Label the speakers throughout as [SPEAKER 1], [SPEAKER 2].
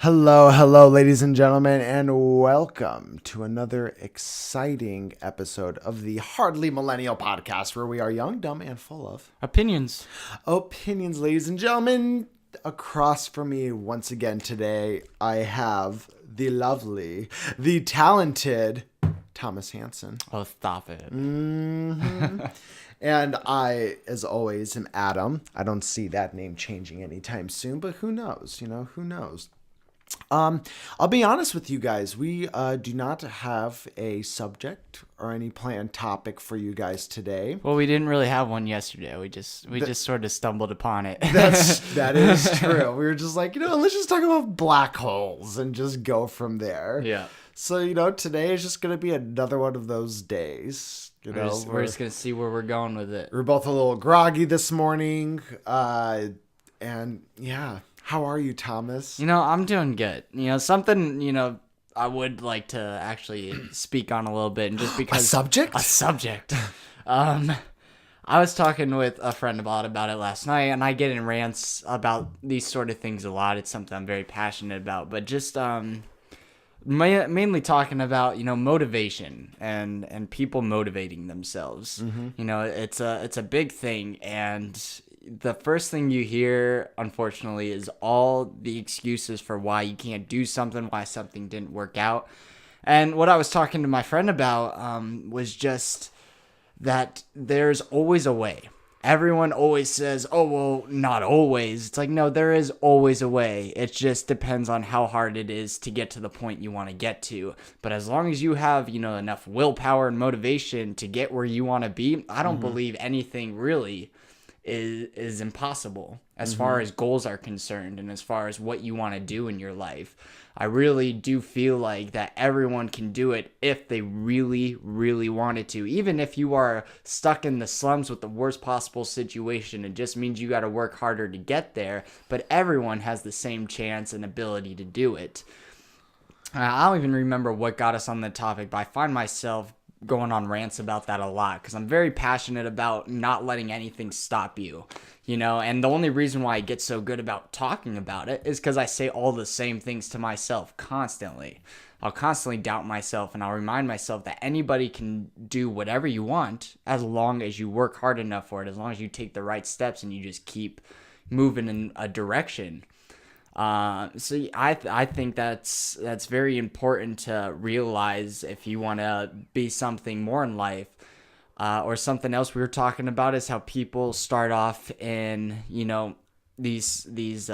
[SPEAKER 1] Hello, ladies and gentlemen, and welcome to another exciting episode of the Hardly Millennial Podcast, where we are young, dumb, and full of
[SPEAKER 2] Opinions.
[SPEAKER 1] opinions, ladies and gentlemen. Across from me once again today, I have the lovely, the talented Thomas Hansen.
[SPEAKER 2] Oh, stop it.
[SPEAKER 1] And I, as always, am Adam. I don't see that name changing anytime soon, but who knows? Who knows? I'll be honest with you guys. We do not have a subject or any planned topic for you guys today.
[SPEAKER 2] Well, we didn't really have one yesterday. We just sort of stumbled upon it.
[SPEAKER 1] That is true. We were just like, let's just talk about black holes and just go from there.
[SPEAKER 2] Yeah.
[SPEAKER 1] So, today is just going to be another one of those days.
[SPEAKER 2] We're just going to see where we're going with it.
[SPEAKER 1] We're both a little groggy this morning. And yeah. How are you, Thomas?
[SPEAKER 2] I'm doing good. Something, I would like to actually speak on a little bit, and just because
[SPEAKER 1] A subject.
[SPEAKER 2] I was talking with a friend about it last night, and I get in rants about these sort of things a lot. It's something I'm very passionate about, but just mainly talking about motivation and people motivating themselves.
[SPEAKER 1] Mm-hmm.
[SPEAKER 2] It's a big thing, and the first thing you hear, unfortunately, is all the excuses for why you can't do something, why something didn't work out. And what I was talking to my friend about was just that there's always a way. Everyone always says, oh, well, not always. It's like, no, there is always a way. It just depends on how hard it is to get to the point you want to get to. But as long as you have, enough willpower and motivation to get where you want to be, I don't believe anything really is impossible as far as goals are concerned and as far as what you want to do in your life. I really do feel like that everyone can do it if they really, really wanted to. Even if you are stuck in the slums with the worst possible situation, it just means you got to work harder to get there. But everyone has the same chance and ability to do it. I don't even remember what got us on the topic, but I find myself going on rants about that a lot because I'm very passionate about not letting anything stop you, and the only reason why I get so good about talking about it is because I say all the same things to myself constantly. I'll constantly doubt myself, and I'll remind myself that anybody can do whatever you want as long as you work hard enough for it, as long as you take the right steps and you just keep moving in a direction. So I think that's very important to realize if you want to be something more in life, or something else we were talking about is how people start off in, these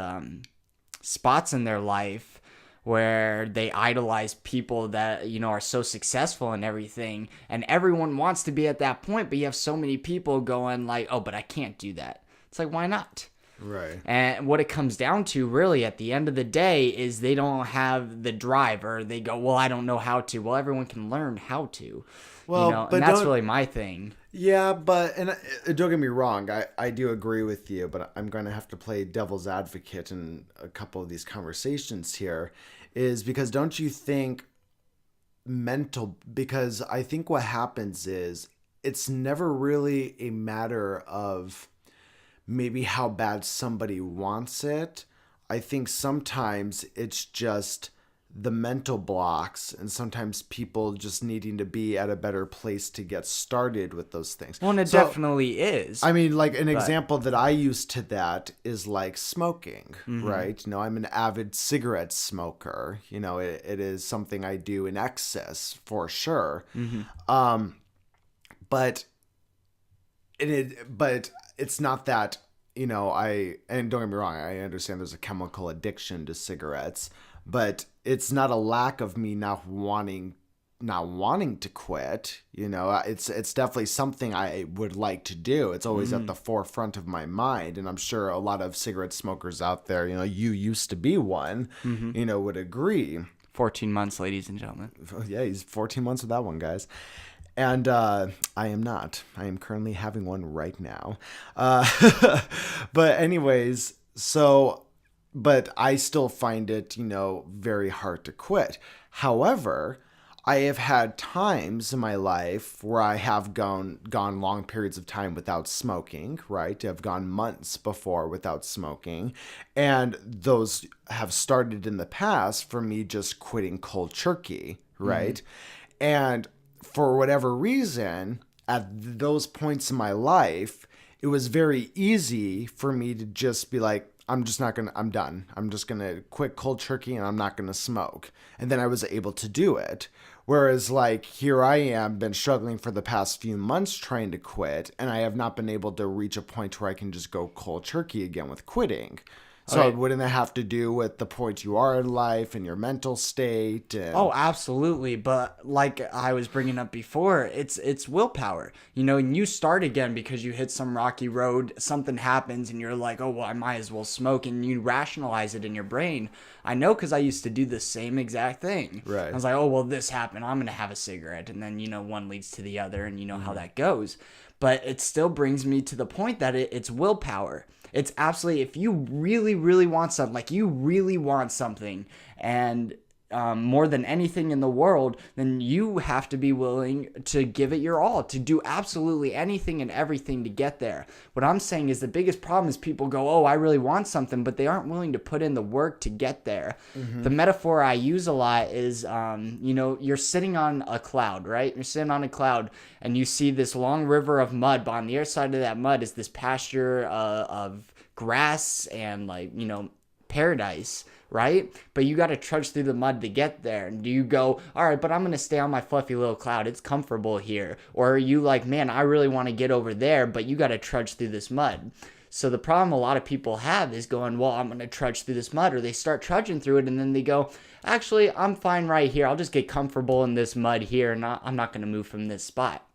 [SPEAKER 2] spots in their life where they idolize people that, are so successful and everything, and everyone wants to be at that point, but you have so many people going like, oh, but I can't do that. It's like, why not?
[SPEAKER 1] Right.
[SPEAKER 2] And what it comes down to really at the end of the day is they don't have the drive, or they go, well, I don't know how to. Well, everyone can learn how to.
[SPEAKER 1] Well, but
[SPEAKER 2] and that's really my thing.
[SPEAKER 1] Yeah, but don't get me wrong. I do agree with you, but I'm going to have to play devil's advocate in a couple of these conversations here, is because don't you think because I think what happens is it's never really a matter of maybe how bad somebody wants it. I think sometimes it's just the mental blocks, and sometimes people just needing to be at a better place to get started with those things.
[SPEAKER 2] Well, and it definitely is.
[SPEAKER 1] I mean, like an example that I use to that is like smoking, right? I'm an avid cigarette smoker. It is something I do in excess for sure. But it's not that, and don't get me wrong, I understand there's a chemical addiction to cigarettes, but it's not a lack of me not wanting to quit. It's definitely something I would like to do. It's always at the forefront of my mind, and I'm sure a lot of cigarette smokers out there, you used to be one, would agree.
[SPEAKER 2] 14 months, ladies and gentlemen.
[SPEAKER 1] Yeah, he's 14 months with that one, guys. And I am not. I am currently having one right now. But anyways, but I still find it, very hard to quit. However, I have had times in my life where I have gone long periods of time without smoking, right? I've gone months before without smoking. And those have started in the past for me just quitting cold turkey, right? And for whatever reason, at those points in my life, it was very easy for me to just be like, I'm done. I'm just going to quit cold turkey and I'm not going to smoke. And then I was able to do it. Whereas like here I am, been struggling for the past few months trying to quit, and I have not been able to reach a point where I can just go cold turkey again with quitting. So
[SPEAKER 2] Okay.
[SPEAKER 1] wouldn't it have to do with the point you are in life and your mental state? And...
[SPEAKER 2] Oh, absolutely. But like I was bringing up before, it's willpower. And you start again because you hit some rocky road, something happens and you're like, oh, well, I might as well smoke. And you rationalize it in your brain. I know because I used to do the same exact thing.
[SPEAKER 1] Right.
[SPEAKER 2] I was like, oh, well, this happened. I'm going to have a cigarette. And then, one leads to the other and you know how that goes. But it still brings me to the point that it's willpower. It's absolutely, if you really, really want something, like you really want something, and more than anything in the world, then you have to be willing to give it your all, to do absolutely anything and everything to get there. What I'm saying is the biggest problem is people go, oh, I really want something, but they aren't willing to put in the work to get there. The metaphor I use a lot is, you're sitting on a cloud, right? You're sitting on a cloud and you see this long river of mud, but on the other side of that mud is this pasture of grass and paradise, right? But you got to trudge through the mud to get there. And do you go, all right, but I'm going to stay on my fluffy little cloud. It's comfortable here. Or are you like, man, I really want to get over there, but you got to trudge through this mud. So the problem a lot of people have is going, well, I'm going to trudge through this mud, or they start trudging through it and then they go, actually, I'm fine right here. I'll just get comfortable in this mud here and I'm not going to move from this spot.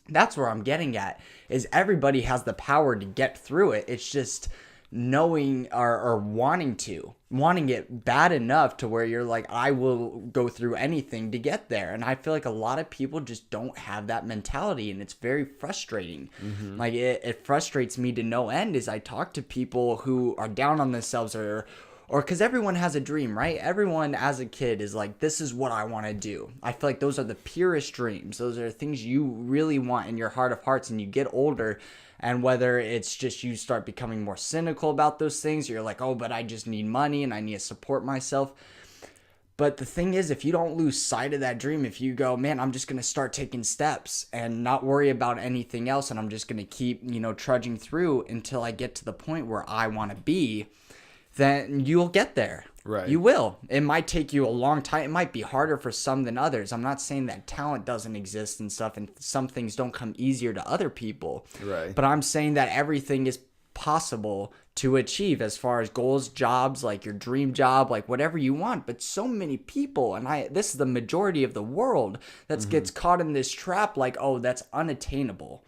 [SPEAKER 2] That's where I'm getting at, is everybody has the power to get through it. It's just knowing or wanting it bad enough to where you're like, I will go through anything to get there. And I feel like a lot of people just don't have that mentality, and it's very frustrating. Like it frustrates me to no end as I talk to people who are down on themselves or because everyone has a dream, right? Everyone as a kid is like, this is what I want to do. I feel like those are the purest dreams. Those are things you really want in your heart of hearts, and you get older. And whether it's just you start becoming more cynical about those things, or you're like, oh, but I just need money and I need to support myself. But the thing is, if you don't lose sight of that dream, if you go, man, I'm just going to start taking steps and not worry about anything else, and I'm just going to keep, trudging through until I get to the point where I want to be, then you'll get there.
[SPEAKER 1] Right.
[SPEAKER 2] You will. It might take you a long time. It might be harder for some than others. I'm not saying that talent doesn't exist and stuff, and some things don't come easier to other people.
[SPEAKER 1] Right.
[SPEAKER 2] But I'm saying that everything is possible to achieve as far as goals, jobs, like your dream job, like whatever you want. But so many people, and this is the majority of the world, that gets caught in this trap, like, oh, that's unattainable.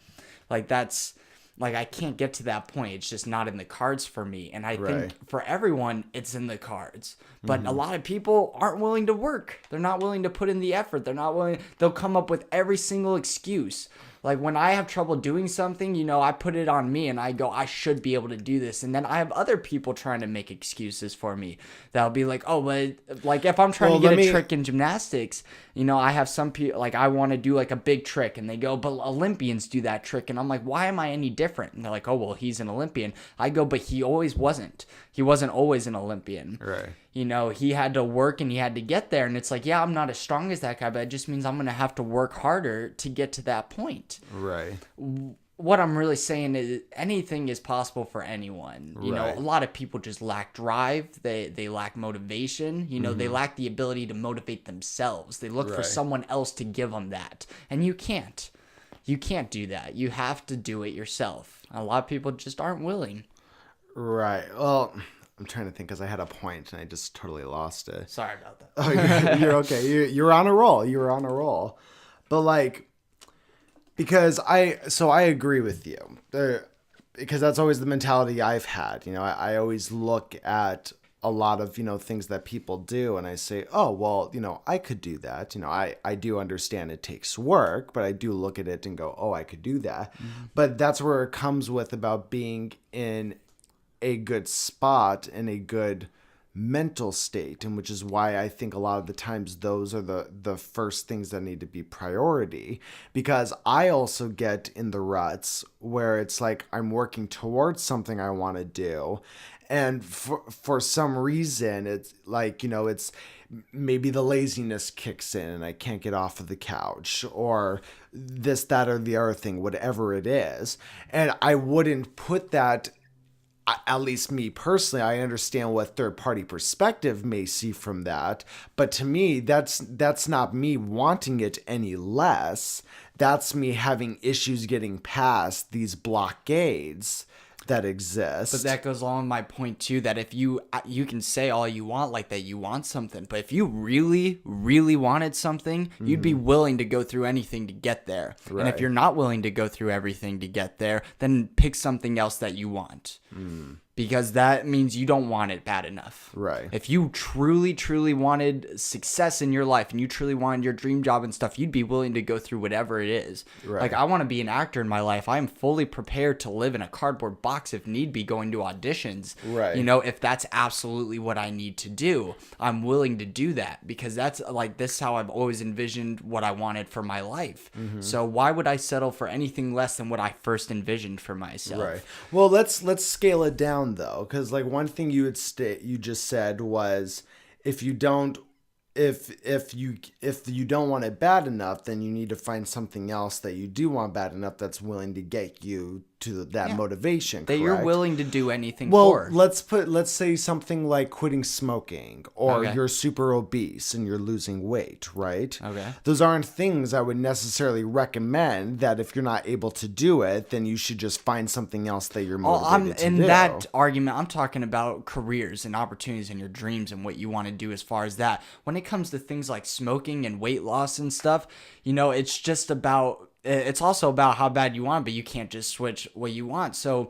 [SPEAKER 2] Like I can't get to that point. It's just not in the cards for me. And I think for everyone, it's in the cards. But a lot of people aren't willing to work. They're not willing to put in the effort. They're not willing. They'll come up with every single excuse. Like when I have trouble doing something, I put it on me and I go, I should be able to do this. And then I have other people trying to make excuses for me. That'll be like, oh, but like if I'm trying to get a trick in gymnastics, I have some people, like I want to do like a big trick, and they go, but Olympians do that trick. And I'm like, why am I any different? And they're like, oh, well, he's an Olympian. I go, but he always wasn't. He wasn't always an Olympian.
[SPEAKER 1] Right.
[SPEAKER 2] He had to work and he had to get there. And it's like, yeah, I'm not as strong as that guy, but it just means I'm going to have to work harder to get to that point.
[SPEAKER 1] Right.
[SPEAKER 2] What I'm really saying is anything is possible for anyone. A lot of people just lack drive. They lack motivation. They lack the ability to motivate themselves. They look for someone else to give them that. And you can't. You can't do that. You have to do it yourself. A lot of people just aren't willing.
[SPEAKER 1] Right. Well, I'm trying to think because I had a point and I just totally lost it.
[SPEAKER 2] Sorry about that.
[SPEAKER 1] Oh, you're okay. You're on a roll. You were on a roll. But like, because I agree with you. Because that's always the mentality I've had. I always look at a lot of, things that people do and I say, oh, well, I could do that. I do understand it takes work, but I do look at it and go, oh, I could do that. But that's where it comes with about being in a good spot and a good mental state, and which is why I think a lot of the times those are the first things that need to be priority, because I also get in the ruts where it's like I'm working towards something I want to do, and for some reason it's like, it's maybe the laziness kicks in and I can't get off of the couch, or this, that, or the other thing, whatever it is. And I wouldn't put that, at least me personally, I understand what third party perspective may see from that, but to me, that's not me wanting it any less. That's me having issues getting past these blockades that exist.
[SPEAKER 2] But that goes along with my point too, that if you can say all you want, like that you want something, but if you really, really wanted something, you'd be willing to go through anything to get there.
[SPEAKER 1] Right.
[SPEAKER 2] And if you're not willing to go through everything to get there, then pick something else that you want. Because that means you don't want it bad enough.
[SPEAKER 1] Right.
[SPEAKER 2] If you truly, truly wanted success in your life and you truly wanted your dream job and stuff, you'd be willing to go through whatever it is.
[SPEAKER 1] Right.
[SPEAKER 2] Like, I want to be an actor in my life. I am fully prepared to live in a cardboard box if need be, going to auditions.
[SPEAKER 1] Right.
[SPEAKER 2] If that's absolutely what I need to do, I'm willing to do that, because that's like, this is how I've always envisioned what I wanted for my life. So why would I settle for anything less than what I first envisioned for myself?
[SPEAKER 1] Right. Well, let's scale it down though, because like one thing you just said was, if you don't want it bad enough, then you need to find something else that you do want bad enough that's willing to get you to that motivation.
[SPEAKER 2] That
[SPEAKER 1] correct?
[SPEAKER 2] you're willing to do anything
[SPEAKER 1] well,
[SPEAKER 2] for.
[SPEAKER 1] let's say something like quitting smoking, or
[SPEAKER 2] Okay.
[SPEAKER 1] you're super obese and you're losing weight, right?
[SPEAKER 2] Okay.
[SPEAKER 1] Those aren't things I would necessarily recommend, that if you're not able to do it, then you should just find something else that you're motivated to
[SPEAKER 2] in
[SPEAKER 1] do.
[SPEAKER 2] that argument, I'm talking about careers and opportunities and your dreams and what you want to do as far as that. When it comes to things like smoking and weight loss and stuff, it's also about how bad you want it, but you can't just switch what you want. So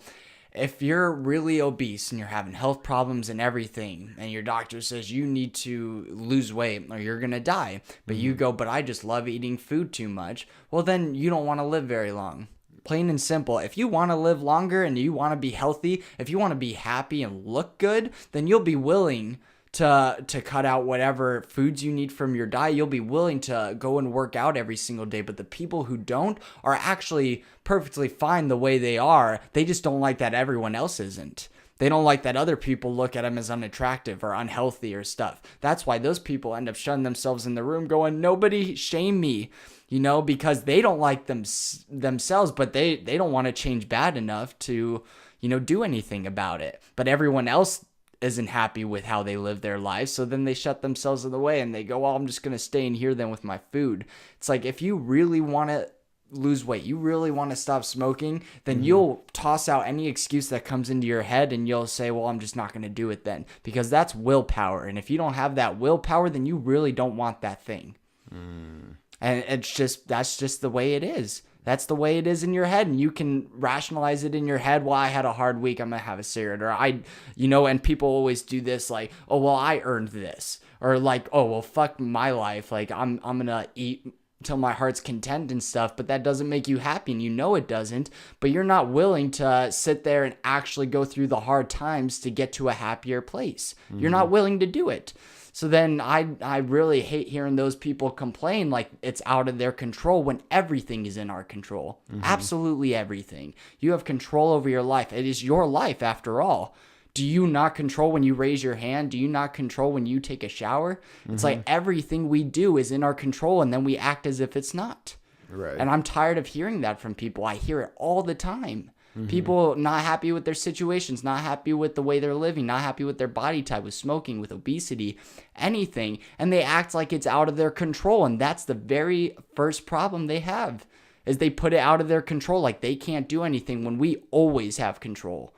[SPEAKER 2] if you're really obese and you're having health problems and everything, and your doctor says you need to lose weight or you're going to die, but you go, but I just love eating food too much, well, then you don't want to live very long. Plain and simple. If you want to live longer and you want to be healthy, if you want to be happy and look good, then you'll be willing to cut out whatever foods you need from your diet. You'll be willing to go and work out every single day. But the people who don't are actually perfectly fine the way they are. They just don't like that everyone else isn't. They don't like that other people look at them as unattractive or unhealthy or stuff. That's why those people end up shutting themselves in the room going, nobody shame me, because they don't like themselves, but they don't want to change bad enough to, do anything about it. But everyone else isn't happy with how they live their lives, so then they shut themselves in the way and they go, well, I'm just going to stay in here then with my food. It's like, if you really want to lose weight, you really want to stop smoking, then you'll toss out any excuse that comes into your head and you'll say, well, I'm just not going to do it then, because that's willpower. And if you don't have that willpower, then you really don't want that thing. And that's just the way it is. That's the way it is in your head, and you can rationalize it in your head. Well, I had a hard week, I'm gonna have a cigarette, or and people always do this, like, oh, well, I earned this, or like, oh, well, fuck my life, like I'm gonna eat till my heart's content and stuff, but that doesn't make you happy, and it doesn't, but you're not willing to sit there and actually go through the hard times to get to a happier place. You're not willing to do it. So then I really hate hearing those people complain like it's out of their control when everything is in our control. Absolutely everything. You have control over your life. It is your life after all. Do you not control when you raise your hand? Do you not control when you take a shower? It's like everything we do is in our control, and then we act as if it's not.
[SPEAKER 1] Right.
[SPEAKER 2] And I'm tired of hearing that from people. I hear it all the time. People not happy with their situations, not happy with the way they're living, not happy with their body type, with smoking, with obesity, anything. And they act like it's out of their control. And that's the very first problem they have, is they put it out of their control, like they can't do anything when we always have control.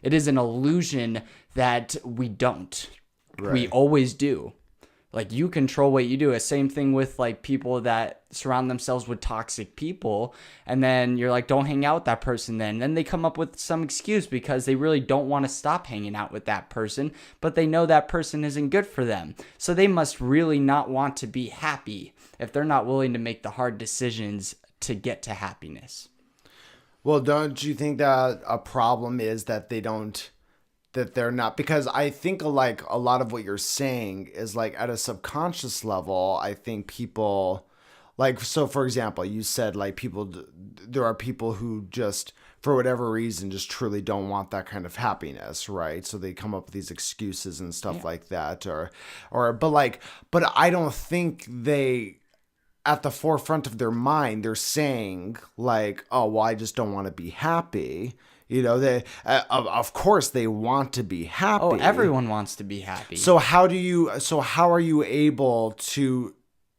[SPEAKER 2] It is an illusion that we don't.
[SPEAKER 1] Right.
[SPEAKER 2] We always do. Like, you control what you do. Same thing with like people that surround themselves with toxic people, and then you're like, don't hang out with that person then. Then they come up with some excuse because they really don't want to stop hanging out with that person, but they know that person isn't good for them. So they must really not want to be happy if they're not willing to make the hard decisions to get to happiness.
[SPEAKER 1] Well, don't you think that a problem is that they don't that they're not, because I think like a lot of what you're saying is like at a subconscious level, I think people like, so for example, you said like there are people who just, for whatever reason, just truly don't want that kind of happiness, right? So they come up with these excuses and stuff like that, but I don't think they, at the forefront of their mind, they're saying like, oh, well, I just don't want to be happy. You know, they of course they want to be happy.
[SPEAKER 2] Oh, everyone wants to be happy.
[SPEAKER 1] So how are you able to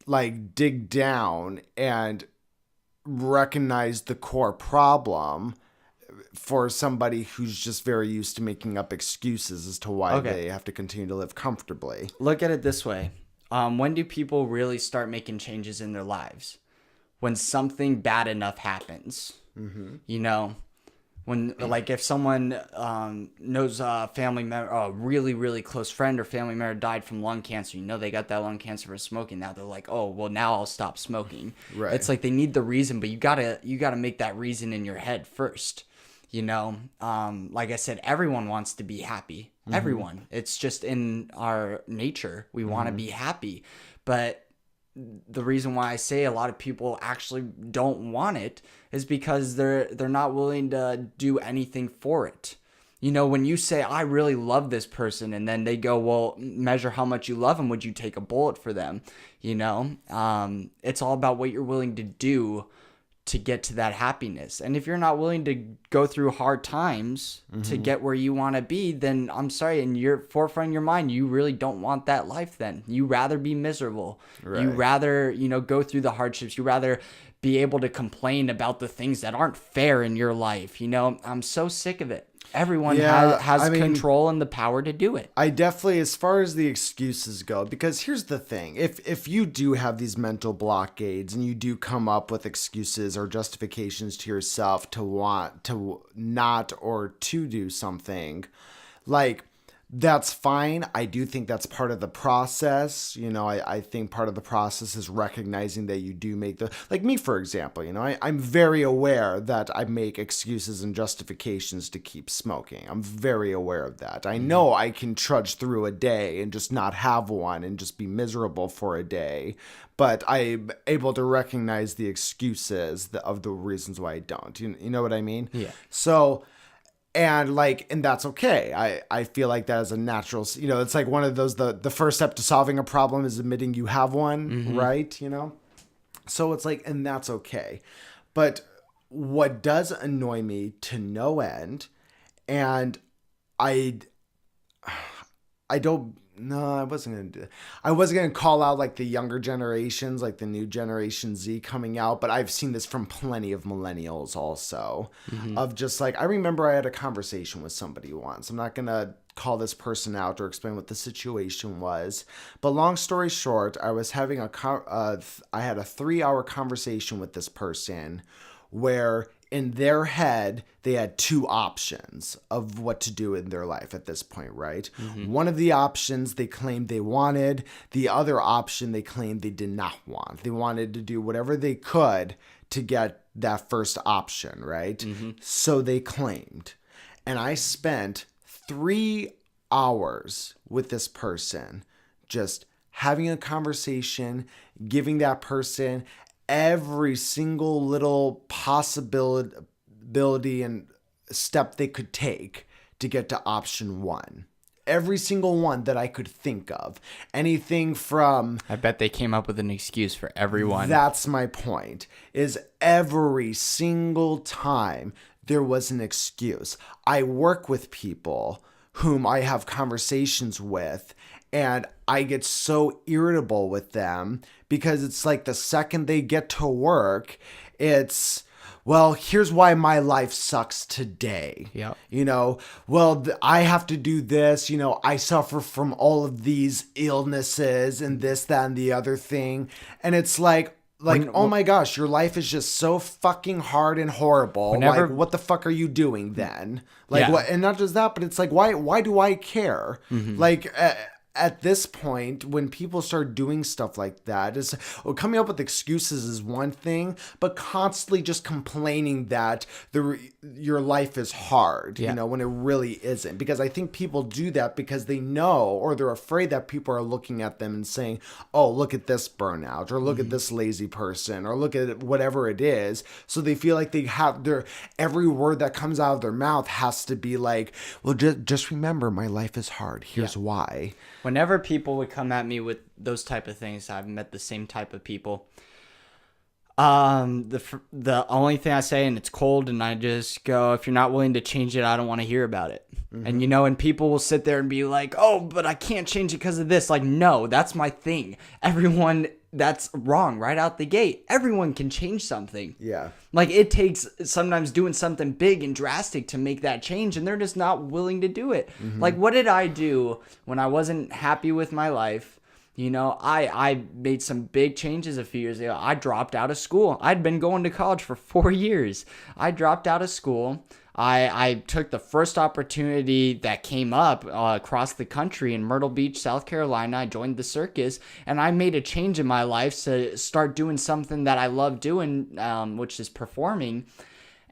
[SPEAKER 1] like dig down and recognize the core problem for somebody who's just very used to making up excuses as to why they have to continue to live comfortably?
[SPEAKER 2] Look at it this way. When do people really start making changes in their lives? When something bad enough happens. Mm-hmm. You know, when like if someone knows a family member, a really, really close friend or family member died from lung cancer, you know, they got that lung cancer from smoking. Now they're like, oh, well, now I'll stop smoking. Right. It's like they need the reason, but you gotta make that reason in your head first. You know, like I said, everyone wants to be happy. Mm-hmm. Everyone. It's just in our nature. We want to be happy. But the reason why I say a lot of people actually don't want it is because they're not willing to do anything for it. You know, when you say, I really love this person, and then they go, well, measure how much you love them. Would you take a bullet for them? You know, it's all about what you're willing to do to get to that happiness. And if you're not willing to go through hard times to get where you want to be, then I'm sorry, in your forefront of your mind, you really don't want that life then. You rather be miserable. Right. You rather, you know, go through the hardships. You rather be able to complain about the things that aren't fair in your life. You know, I'm so sick of it. Everyone has control and the power to do it.
[SPEAKER 1] I definitely, as far as the excuses go, because here's the thing. If you do have these mental blockades and you do come up with excuses or justifications to yourself to want to not or to do something, like, that's fine. I do think that's part of the process. You know, I think part of the process is recognizing that you do make like me, for example, you know, I'm very aware that I make excuses and justifications to keep smoking. I'm very aware of that. I know I can trudge through a day and just not have one and just be miserable for a day, but I'm able to recognize the excuses of the reasons why I don't. You know what I mean?
[SPEAKER 2] Yeah.
[SPEAKER 1] So, and that's okay. I feel like that is a natural, you know, it's like one of those, the first step to solving a problem is admitting you have one, right? You know? So it's like, and that's okay. But what does annoy me to no end, and I don't, no, I wasn't going to do that. I wasn't going to call out like the younger generations, like the new Generation Z coming out, but I've seen this from plenty of millennials also, of just like, I remember I had a conversation with somebody once. I'm not going to call this person out or explain what the situation was, but long story short, I was having I had a 3-hour conversation with this person where in their head, they had 2 options of what to do in their life at this point, right? One of the options they claimed they wanted. The other option they claimed they did not want. They wanted to do whatever they could to get that first option, right? So they claimed. And I spent 3 hours with this person, just having a conversation, giving that person every single little possibility and step they could take to get to option 1. Every single one that I could think of. Anything from...
[SPEAKER 2] I bet they came up with an excuse for everyone.
[SPEAKER 1] That's my point, is every single time there was an excuse. I work with people whom I have conversations with, and I get so irritable with them because it's like the second they get to work, it's, well, here's why my life sucks today.
[SPEAKER 2] Yeah.
[SPEAKER 1] You know, well, I have to do this. You know, I suffer from all of these illnesses and this, that, and the other thing. And it's like, oh my gosh, your life is just so fucking hard and horrible. Like, what the fuck are you doing then? Like, what? And not just that, but it's like, why do I care? Like, at this point, when people start doing stuff like that, is coming up with excuses is one thing, but constantly just complaining that your life is hard, when it really isn't. Because I think people do that because they know, or they're afraid that people are looking at them and saying, oh, look at this burnout, or look at this lazy person, or look at whatever it is. So they feel like they have every word that comes out of their mouth has to be like, well, just remember, my life is hard. Here's why.
[SPEAKER 2] Whenever people would come at me with those type of things, I've met the same type of people. The only thing I say, and it's cold, and I just go, if you're not willing to change it, I don't want to hear about it. And and people will sit there and be like, oh, but I can't change it because of this. Like, no, that's my thing. Everyone, that's wrong right out the gate. Everyone can change something.
[SPEAKER 1] Yeah.
[SPEAKER 2] Like, it takes sometimes doing something big and drastic to make that change, and they're just not willing to do it. Like, what did I do when I wasn't happy with my life? I made some big changes a few years ago. I dropped out of school. I'd been going to college for 4 years. I dropped out of school. I took the first opportunity that came up across the country in Myrtle Beach, South Carolina. I joined the circus, and I made a change in my life to start doing something that I love doing, which is performing.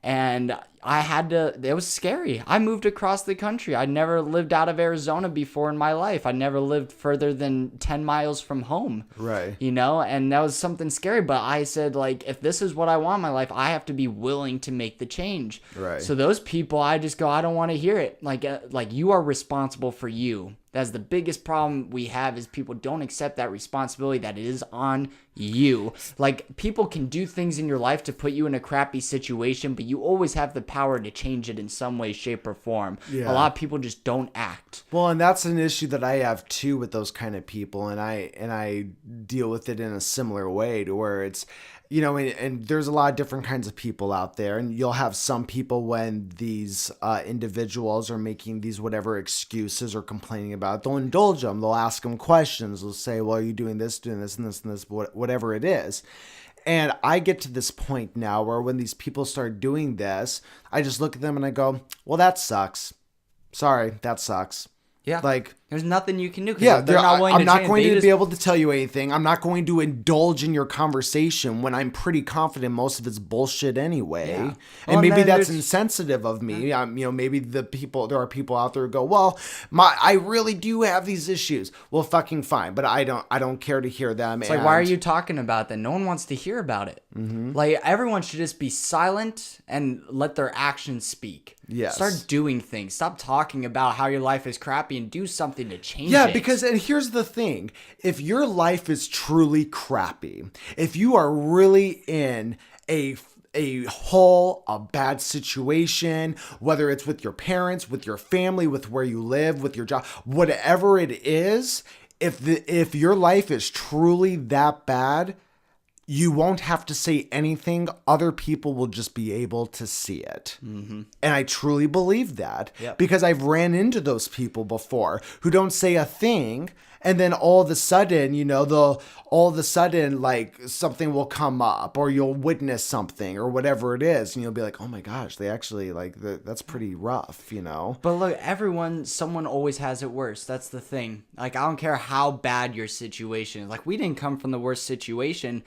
[SPEAKER 2] And it was scary. I moved across the country. I'd never lived out of Arizona before in my life. I never lived further than 10 miles from home.
[SPEAKER 1] Right.
[SPEAKER 2] And that was something scary. But I said, like, if this is what I want in my life, I have to be willing to make the change.
[SPEAKER 1] Right.
[SPEAKER 2] So those people, I just go, I don't want to hear it. Like you are responsible for you. That's the biggest problem we have, is people don't accept that responsibility that it is on you. Like, people can do things in your life to put you in a crappy situation, but you always have the power to change it in some way, shape, or form. Yeah. A lot of people just don't act.
[SPEAKER 1] Well, and that's an issue that I have too with those kind of people, and I deal with it in a similar way, to where it's, and there's a lot of different kinds of people out there, and you'll have some people, when these individuals are making these whatever excuses or complaining about it, they'll indulge them. They'll ask them questions. They'll say, well, are you doing this, and this, and this, whatever it is. And I get to this point now where when these people start doing this, I just look at them and I go, well, that sucks. Sorry, that sucks.
[SPEAKER 2] Yeah.
[SPEAKER 1] Like,
[SPEAKER 2] there's nothing you can do.
[SPEAKER 1] Yeah, I'm not going to be able to tell you anything. I'm not going to indulge in your conversation when I'm pretty confident most of it's bullshit anyway. Yeah. And maybe that's insensitive of me. Maybe there are people out there who go, well, I really do have these issues. Well, fucking fine, but I don't care to hear them.
[SPEAKER 2] It's like, why are you talking about that? No one wants to hear about it. Mm-hmm. Like, everyone should just be silent and let their actions speak.
[SPEAKER 1] Yes.
[SPEAKER 2] Start doing things. Stop talking about how your life is crappy and do something to change it.
[SPEAKER 1] Yeah, because, and here's the thing. If your life is truly crappy, if you are really in a bad situation, whether it's with your parents, with your family, with where you live, with your job, whatever it is, if your life is truly that bad, you won't have to say anything. Other people will just be able to see it. Mm-hmm. And I truly believe that. Yep. Because I've ran into those people before who don't say a thing. And then all of a sudden, like, something will come up, or you'll witness something or whatever it is. And you'll be like, oh my gosh, they actually, like, that's pretty rough,
[SPEAKER 2] But look, someone always has it worse. That's the thing. Like, I don't care how bad your situation is. Like, we didn't come from the worst situation.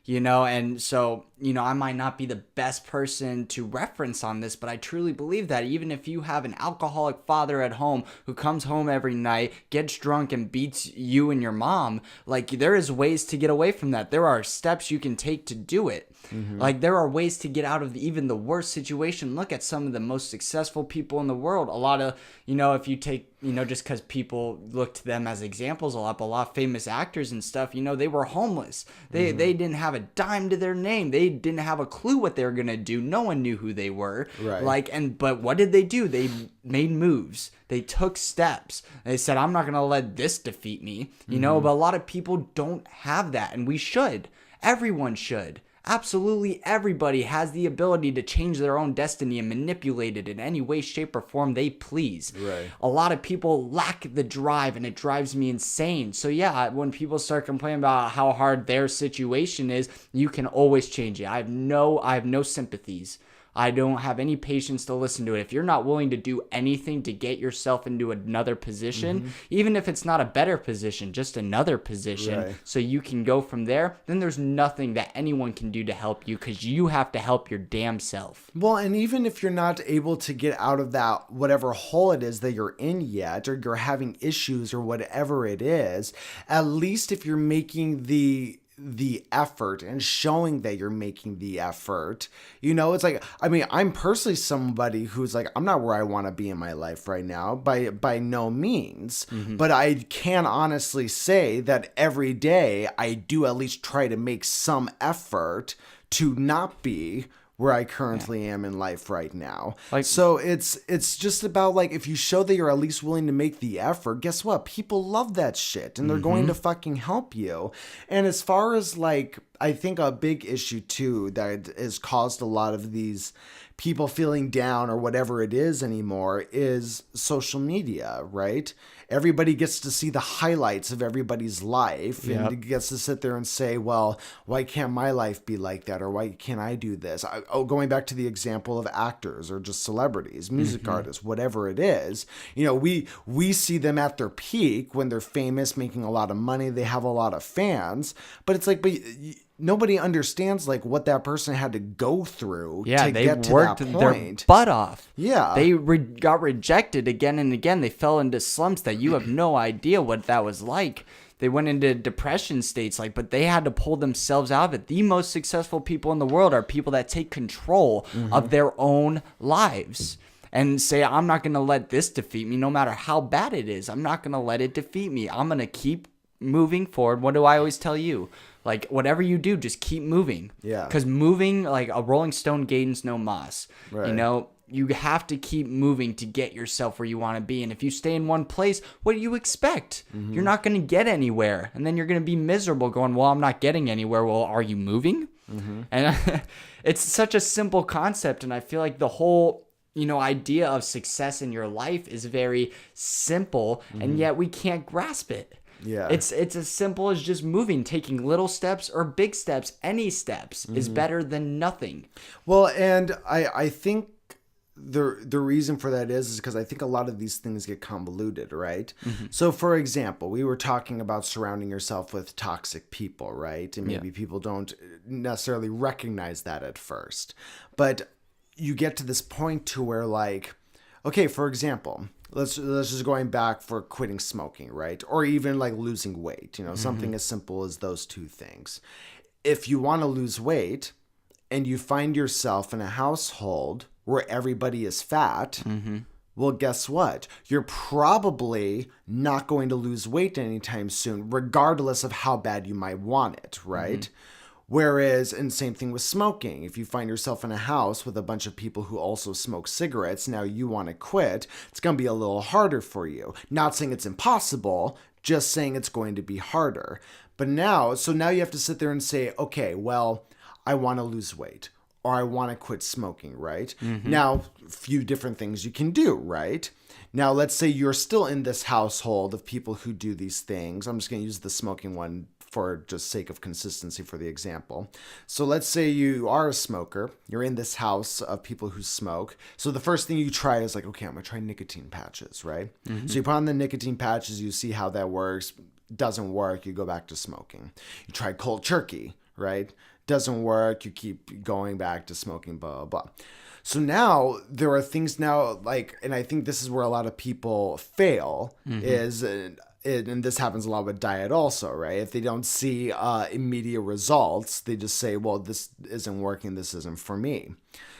[SPEAKER 2] And so, I might not be the best person to reference on this, but I truly believe that even if you have an alcoholic father at home who comes home every night, gets drunk, and beats you and your mom, like, there is ways to get away from that. There are steps you can take to do it. Mm-hmm. Like, there are ways to get out of even the worst situation. Look at some of the most successful people in the world. A lot of, if you take, just because people look to them as examples a lot, but a lot of famous actors and stuff, they were homeless. They didn't have a dime to their name. They didn't have a clue what they were going to do. No one knew who they were. Right. But what did they do? They made moves. They took steps. They said, I'm not going to let this defeat me. But a lot of people don't have that, and we should. Everyone should. Absolutely everybody has the ability to change their own destiny and manipulate it in any way, shape, or form they please. Right. A lot of people lack the drive, and it drives me insane. So yeah, when people start complaining about how hard their situation is, you can always change it. I have no sympathies. I don't have any patience to listen to it. If you're not willing to do anything to get yourself into another position, even if it's not a better position, just another position,
[SPEAKER 1] Right.
[SPEAKER 2] so you can go from there, then there's nothing that anyone can do to help you, because you have to help your damn self.
[SPEAKER 1] Well, and even if you're not able to get out of that whatever hole it is that you're in yet, or you're having issues or whatever it is, at least if you're making the effort and showing that you're making the effort, it's like, I mean, I'm personally somebody who's like, I'm not where I want to be in my life right now by no means, but I can honestly say that every day I do at least try to make some effort to not be where I currently am in life right now. So it's just about, like, if you show that you're at least willing to make the effort, guess what? People love that shit and they're going to fucking help you. And as far as, like, I think a big issue too that has caused a lot of these people feeling down or whatever it is anymore is social media, right? Everybody gets to see the highlights of everybody's life and gets to sit there and say, well, why can't my life be like that? Or why can't I do this? Going back to the example of actors or just celebrities, music artists, whatever it is, we see them at their peak when they're famous, making a lot of money. They have a lot of fans, but it's like, nobody understands, like, what that person had to go through to get to that point.
[SPEAKER 2] Their butt off.
[SPEAKER 1] Yeah.
[SPEAKER 2] They got rejected again and again. They fell into slumps that you have no idea what that was like. They went into depression states, but they had to pull themselves out of it. The most successful people in the world are people that take control of their own lives and say, I'm not going to let this defeat me no matter how bad it is. I'm not going to let it defeat me. I'm going to keep moving forward. What do I always tell you? Like, whatever you do, just keep moving.
[SPEAKER 1] Yeah. Because
[SPEAKER 2] moving, like a rolling stone gains no moss.
[SPEAKER 1] Right.
[SPEAKER 2] You have to keep moving to get yourself where you want to be. And if you stay in one place, what do you expect? You're not going to get anywhere. And then you're going to be miserable going, well, I'm not getting anywhere. Well, are you moving? And it's such a simple concept. And I feel like the whole idea of success in your life is very simple, and yet we can't grasp it.
[SPEAKER 1] Yeah.
[SPEAKER 2] It's as simple as just moving, taking little steps or big steps. Any steps is better than nothing.
[SPEAKER 1] Well, and I think the reason for that is because I think a lot of these things get convoluted, right? So, for example, we were talking about surrounding yourself with toxic people, right? And maybe people don't necessarily recognize that at first. But you get to this point to where, like, okay, for example, let's just going back for quitting smoking, right? Or even like losing weight, something as simple as those two things. If you want to lose weight and you find yourself in a household where everybody is fat, well, guess what? You're probably not going to lose weight anytime soon, regardless of how bad you might want it, right? Whereas, and same thing with smoking. If you find yourself in a house with a bunch of people who also smoke cigarettes, now you want to quit, it's going to be a little harder for you. Not saying it's impossible, just saying it's going to be harder. But now you have to sit there and say, okay, well, I want to lose weight or I want to quit smoking, right? Now, a few different things you can do, right? Now, let's say you're still in this household of people who do these things. I'm just going to use the smoking one for just sake of consistency for the example. So let's say you are a smoker. You're in this house of people who smoke. So the first thing you try is like, okay, I'm going to try nicotine patches, right? So you put on the nicotine patches, you see how that works. Doesn't work, you go back to smoking. You try cold turkey, right? Doesn't work, you keep going back to smoking, blah, blah, blah. So now there are things now, like, and I think this is where a lot of people fail is... and this happens a lot with diet also, right? If they don't see immediate results, they just say, well, this isn't working, this isn't for me.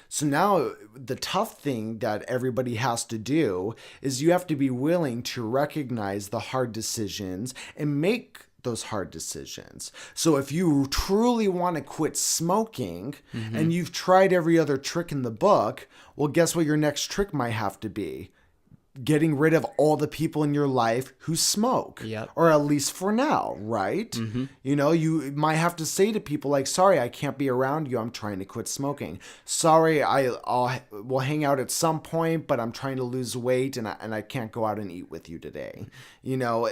[SPEAKER 1] So now the tough thing that everybody has to do is you have to be willing to recognize the hard decisions and make those hard decisions. So if you truly want to quit smoking and you've tried every other trick in the book, well, guess what your next trick might have to be? getting rid of all the people in your life who smoke.
[SPEAKER 2] Yep.
[SPEAKER 1] Or at least for now, right?
[SPEAKER 2] Mm-hmm.
[SPEAKER 1] You know, you might have to say to people like, sorry, I can't be around you. I'm trying to quit smoking. Sorry, we'll hang out at some point, but I'm trying to lose weight and I can't go out and eat with you today. You know,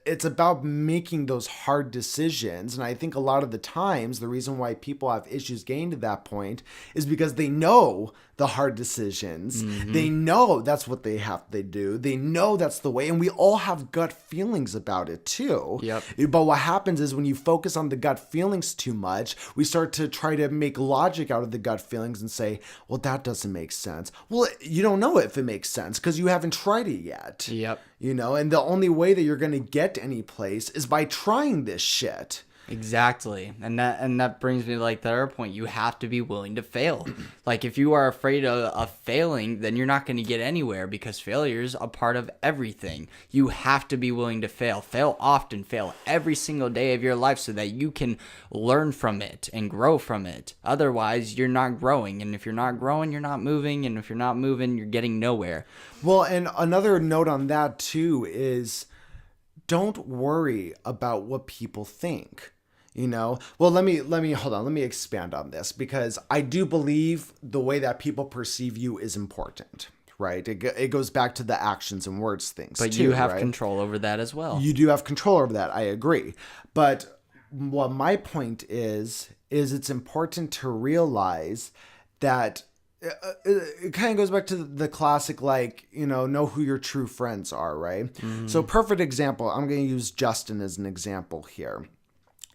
[SPEAKER 1] it's about making those hard decisions. And I think a lot of the times, the reason why people have issues getting to that point is because they know the hard decisions.
[SPEAKER 2] Mm-hmm.
[SPEAKER 1] They know that's what they have to do. They know that's the way. And we all have gut feelings about it too.
[SPEAKER 2] Yep.
[SPEAKER 1] But what happens is when you focus on the gut feelings too much, we start to try to make logic out of the gut feelings and say, well, that doesn't make sense. Well, you don't know if it makes sense because you haven't tried it yet.
[SPEAKER 2] Yep.
[SPEAKER 1] You know, and the only way that you're going to get to any place is by trying this shit.
[SPEAKER 2] Exactly. And that brings me to like the other point. You have to be willing to fail. Like if you are afraid of failing, then you're not going to get anywhere because failure is a part of everything. You have to be willing to fail. Fail often, fail every single day of your life so that you can learn from it and grow from it. Otherwise, you're not growing. And if you're not growing, you're not moving. And if you're not moving, you're getting nowhere.
[SPEAKER 1] Well, and another note on that too is don't worry about what people think. You know, well, let me hold on. Let me expand on this because I do believe the way that people perceive you is important, right? It goes back to the actions and words things.
[SPEAKER 2] But
[SPEAKER 1] too,
[SPEAKER 2] you have
[SPEAKER 1] right?
[SPEAKER 2] control over that as well.
[SPEAKER 1] You do have control over that. I agree. But what my point is it's important to realize that it kind of goes back to the classic, like, you know who your true friends are, right? Mm-hmm. So perfect example. I'm going to use Justin as an example here.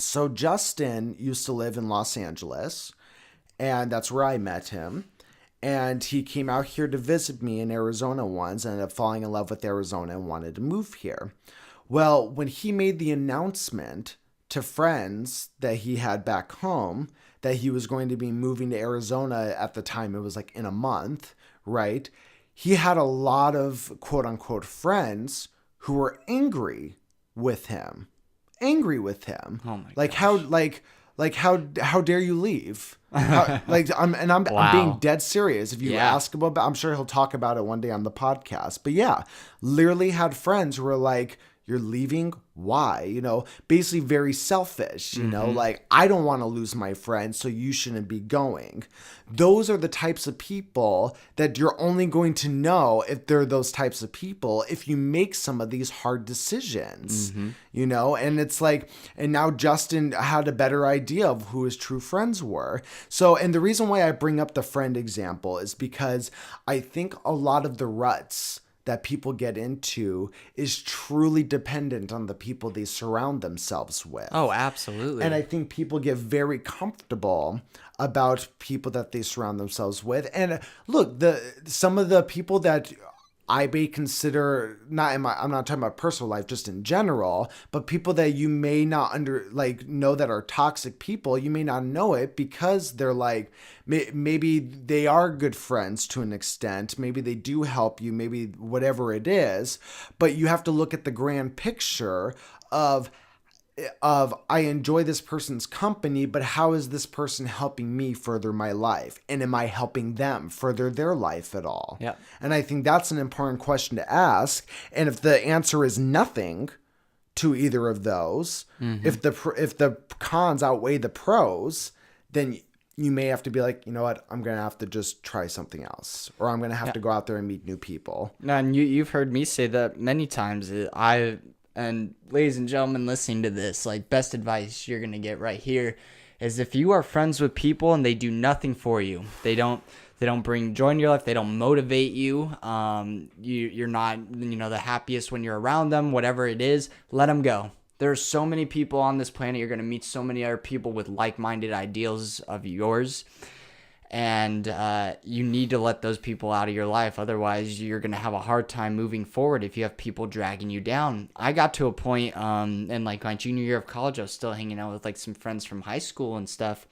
[SPEAKER 1] So Justin used to live in Los Angeles, and that's where I met him. And he came out here to visit me in Arizona once, ended up falling in love with Arizona and wanted to move here. Well, when he made the announcement to friends that he had back home that he was going to be moving to Arizona at the time, it was like in a month, right? He had a lot of quote unquote friends who were angry with him.
[SPEAKER 2] Oh my
[SPEAKER 1] like
[SPEAKER 2] gosh.
[SPEAKER 1] how dare you leave? I'm being dead serious. If you ask him about, I'm sure he'll talk about it one day on the podcast. But yeah, literally had friends who were like, you're leaving? Why? You know, basically very selfish, you know, like I don't want to lose my friend, so you shouldn't be going. Those are the types of people that you're only going to know if they're those types of people if you make some of these hard decisions, you know, and it's like, and now Justin had a better idea of who his true friends were. So, and the reason why I bring up the friend example is because I think a lot of the ruts that people get into is truly dependent on the people they surround themselves with.
[SPEAKER 2] Oh, absolutely.
[SPEAKER 1] And I think people get very comfortable about people that they surround themselves with. And look, some of the people that I may consider, I'm not talking about personal life, just in general, but people that you may not know that are toxic people, you may not know it because they're like, maybe they are good friends to an extent. Maybe they do help you, maybe whatever it is, but you have to look at the grand picture of I enjoy this person's company, but how is this person helping me further my life? And am I helping them further their life at all?
[SPEAKER 2] Yeah.
[SPEAKER 1] And I think that's an important question to ask. And if the answer is nothing to either of those, if the cons outweigh the pros, then you may have to be like, you know what, I'm going to have to just try something else, or I'm going to have to go out there and meet new people.
[SPEAKER 2] Now, and you've heard me say that many times. And ladies and gentlemen listening to this, like, best advice you're going to get right here is if you are friends with people and they do nothing for you, they don't bring joy in your life, they don't motivate you, you're not, the happiest when you're around them, whatever it is, let them go. There are so many people on this planet. You're going to meet so many other people with like-minded ideals of yours. And you need to let those people out of your life. Otherwise, you're going to have a hard time moving forward if you have people dragging you down. I got to a point in like my junior year of college, I was still hanging out with like some friends from high school and stuff.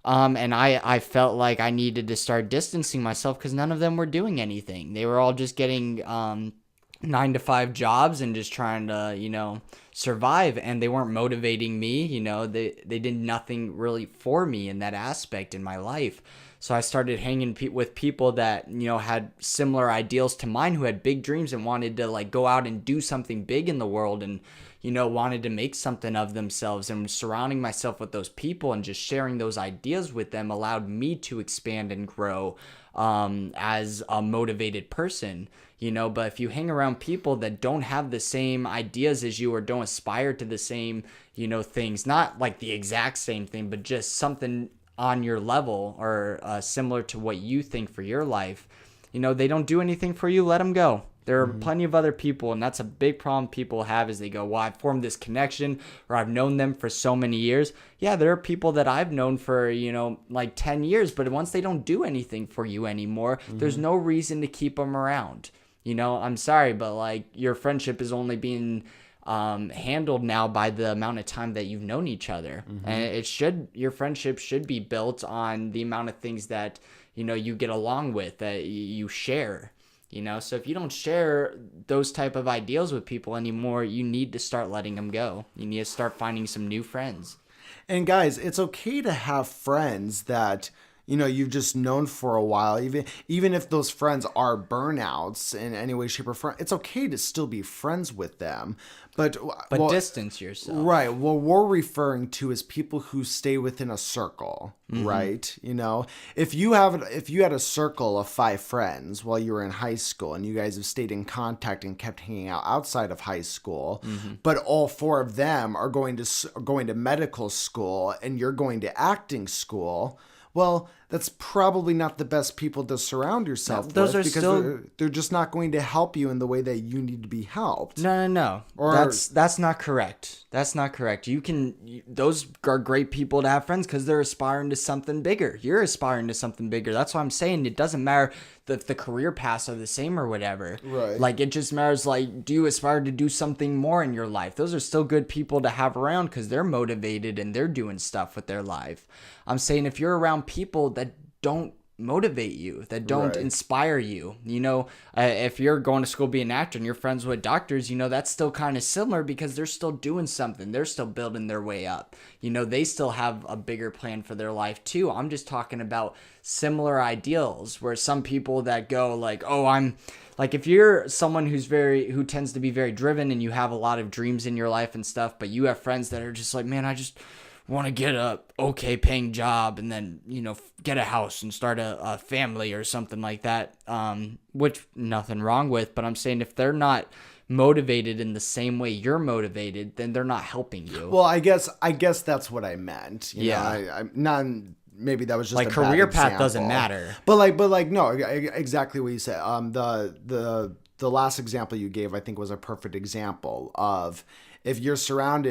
[SPEAKER 2] And I felt like I needed to start distancing myself because none of them were doing anything. They were all just getting 9-to-5 jobs and just trying to, survive. And they weren't motivating me. They did nothing really for me in that aspect in my life. So I started hanging with people that, had similar ideals to mine, who had big dreams and wanted to like go out and do something big in the world, and, wanted to make something of themselves. And surrounding myself with those people and just sharing those ideas with them allowed me to expand and grow as a motivated person. But if you hang around people that don't have the same ideas as you, or don't aspire to the same, things, not like the exact same thing, but just something on your level, or similar to what you think for your life, they don't do anything for you, let them go. There are plenty of other people, and that's a big problem people have, is they go, well, I've formed this connection, or I've known them for so many years. Yeah, there are people that I've known for, like 10 years, but once they don't do anything for you anymore, there's no reason to keep them around. I'm sorry, but like your friendship is only being handled now by the amount of time that you've known each other. And your friendship should be built on the amount of things that, you get along with, that you share. So if you don't share those type of ideals with people anymore, you need to start letting them go. You need to start finding some new friends.
[SPEAKER 1] And guys, it's okay to have friends that you've just known for a while, even if those friends are burnouts in any way, shape, or form. It's okay to still be friends with them, but
[SPEAKER 2] distance yourself.
[SPEAKER 1] Right. What we're referring to is people who stay within a circle, right? If you had a circle of 5 friends while you were in high school, and you guys have stayed in contact and kept hanging out outside of high school, but all 4 of them are going to medical school, and you're going to acting school. Well, that's probably not the best people to surround yourself with, because they're just not going to help you in the way that you need to be helped.
[SPEAKER 2] No. That's not correct. That's not correct. Those are great people to have friends because they're aspiring to something bigger. You're aspiring to something bigger. That's why I'm saying it doesn't matter if the career paths are the same or whatever.
[SPEAKER 1] Right.
[SPEAKER 2] Like, it just matters, like, do you aspire to do something more in your life? Those are still good people to have around because they're motivated and they're doing stuff with their life. I'm saying if you're around people that don't motivate you, that don't inspire you, if you're going to school to be an actor and you're friends with doctors, that's still kind of similar because they're still doing something. They're still building their way up. They still have a bigger plan for their life too. I'm just talking about similar ideals, where some people that go like, oh, I'm like, if you're someone who tends to be very driven and you have a lot of dreams in your life and stuff, but you have friends that are just like, man, I just want to get a okay paying job and then, get a house and start a family or something like that, which nothing wrong with. But I'm saying if they're not motivated in the same way you're motivated, then they're not helping you.
[SPEAKER 1] Well, I guess that's what I meant. I'm not. Maybe that was just
[SPEAKER 2] like
[SPEAKER 1] a
[SPEAKER 2] career
[SPEAKER 1] bad
[SPEAKER 2] path
[SPEAKER 1] example.
[SPEAKER 2] Doesn't matter.
[SPEAKER 1] But no, exactly what you said. The last example you gave, I think, was a perfect example of if you're still,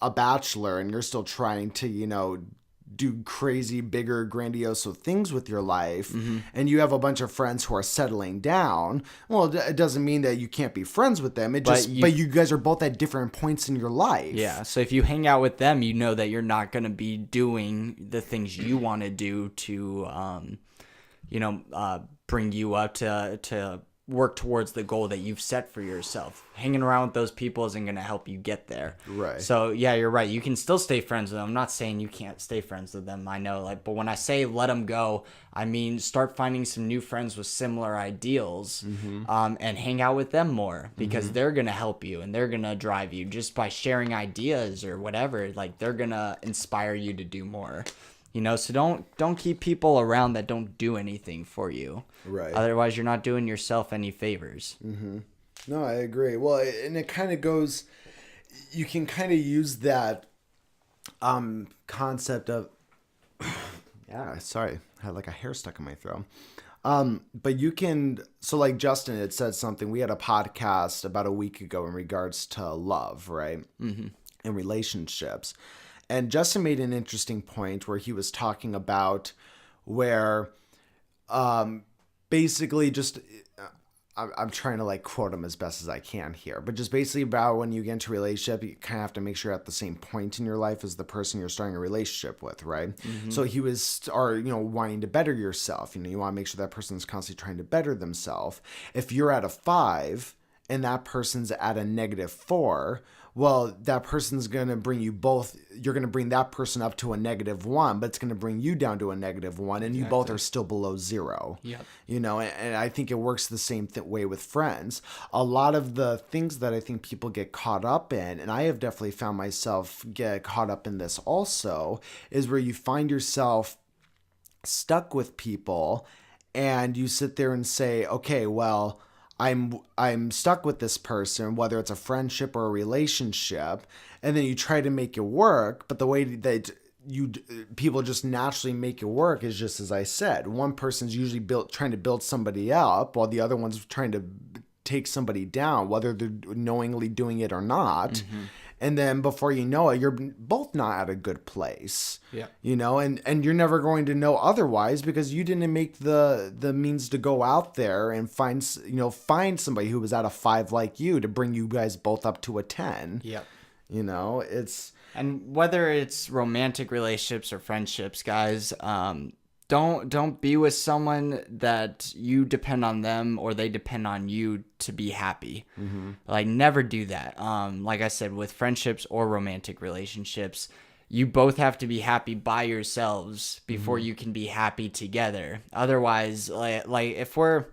[SPEAKER 1] a bachelor and you're still trying to, do crazy, bigger, grandiose things with your life, and you have a bunch of friends who are settling down, well, it doesn't mean that you can't be friends with them. But you guys are both at different points in your life.
[SPEAKER 2] Yeah. So if you hang out with them, you know that you're not going to be doing the things you want to do to, bring you up to work towards the goal that you've set for yourself. Hanging around with those people isn't going to help you get there.
[SPEAKER 1] Right.
[SPEAKER 2] So yeah, you're right. You can still stay friends with them. I'm not saying you can't stay friends with them. I know, but when I say let them go, I mean start finding some new friends with similar ideals, and hang out with them more, because they're going to help you and they're going to drive you just by sharing ideas or whatever. Like, they're going to inspire you to do more. So don't keep people around that don't do anything for you.
[SPEAKER 1] Right.
[SPEAKER 2] Otherwise, you're not doing yourself any favors.
[SPEAKER 1] No, I agree. Well, and it kind of goes, you can kind of use that concept of, sorry, I had like a hair stuck in my throat. But you can, so like Justin had said something, we had a podcast about a week ago in regards to love, right? And relationships. And Justin made an interesting point where he was talking about where basically just, I'm trying to like quote him as best as I can here, but just basically about when you get into a relationship, you kind of have to make sure you're at the same point in your life as the person you're starting a relationship with, right? So he was, wanting to better yourself. You want to make sure that person's constantly trying to better themselves. If you're at a 5 and that person's at a -4, well, that person's going to bring you both. You're going to bring that person up to a -1, but it's going to bring you down to a -1, and you both are still below 0.
[SPEAKER 2] Yep.
[SPEAKER 1] You know, and I think it works the same way with friends. A lot of the things that I think people get caught up in, and I have definitely found myself get caught up in this also, is where you find yourself stuck with people and you sit there and say, okay, well, I'm stuck with this person, whether it's a friendship or a relationship, and then you try to make it work, but the way that people just naturally make it work is just as I said. One person's usually trying to build somebody up, while the other one's trying to take somebody down, whether they're knowingly doing it or not. Mm-hmm. And then before you know it, you're both not at a good place.
[SPEAKER 2] Yeah.
[SPEAKER 1] You know, and you're never going to know otherwise because you didn't make the means to go out there and find somebody who was at a 5 like you to bring you guys both up to a 10.
[SPEAKER 2] Yeah.
[SPEAKER 1] You know,
[SPEAKER 2] and whether it's romantic relationships or friendships, guys, don't be with someone that you depend on them or they depend on you to be happy. Mm-hmm. Like, never do that. Like I said, with friendships or romantic relationships, you both have to be happy by yourselves before you can be happy together. Otherwise, like if we're